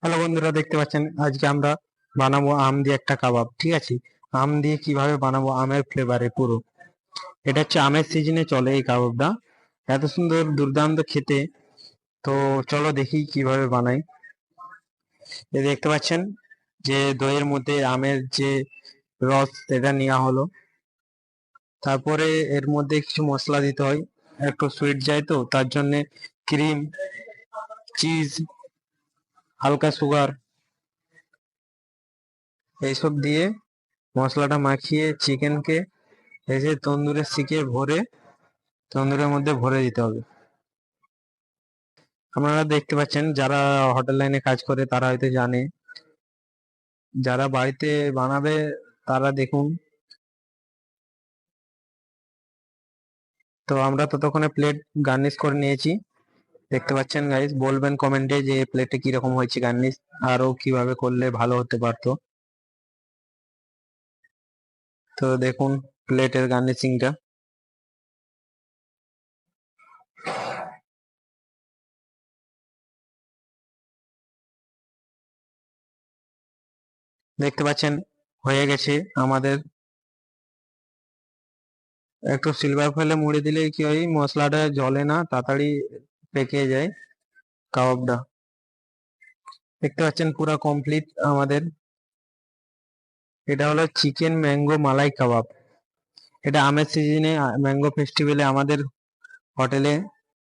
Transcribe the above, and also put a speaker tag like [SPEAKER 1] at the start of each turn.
[SPEAKER 1] Hello বন্ধুরা, দেখতে পাচ্ছেন আজকে আমরা বানাবো আম দিয়ে একটা কাবাব। ঠিক আছে, আম দিয়ে কিভাবে বানাবো, আমের ফ্লেভারে পুরো। এটা হচ্ছে আমের সিজনে চলে এই কাবাবটা, এত সুন্দর দুর্দান্ত খেতে। তো চলো দেখি কিভাবে বানাই। এই দেখতে পাচ্ছেন যে দইয়ের মধ্যে আমের যে রস এটা নেওয়া হলো। তারপরে এর মধ্যে কিছু মশলা দিতে হয়, একটু সুইট যায় তো তার জন্য ক্রিম, চিজ, হালকা সুগার এইসব দিয়ে মশলাটা মাখিয়ে চিকেনকে এই যে তন্দুরে শিকে ভরে তন্দুরের মধ্যে ভরে দিতে হবে। আপনারা দেখতে পাচ্ছেন, যারা হোটেল লাইনে কাজ করে তারা হয়তো জানে, যারা বাড়িতে বানাবে তারা দেখুন। তো আমরা ততক্ষণে প্লেট গার্নিশ করে নিয়েছি। দেখতে পাচ্ছেন গাইস, বলবেন কমেন্টে যে প্লেটে কিরকম হয়েছে গার্নিশ, আরো কিভাবে করলে ভালো হতে পারতো। তো দেখুন প্লেটের গার্নিশিংটা। দেখতে পাচ্ছেন হয়ে গেছে আমাদের। একটু সিলভার ফয়েলে মুড়ে দিলে কি হয়, মশলাটা জলে না, তাড়াতাড়ি পেকে যায় কাবাবটা। দেখতে পাচ্ছেন পুরো কমপ্লিট আমাদের। এটা হলো চিকেন ম্যাঙ্গো মালাই কাবাব। এটা আমের সিজনে ম্যাঙ্গো ফেস্টিভ্যালে আমাদের হোটেলে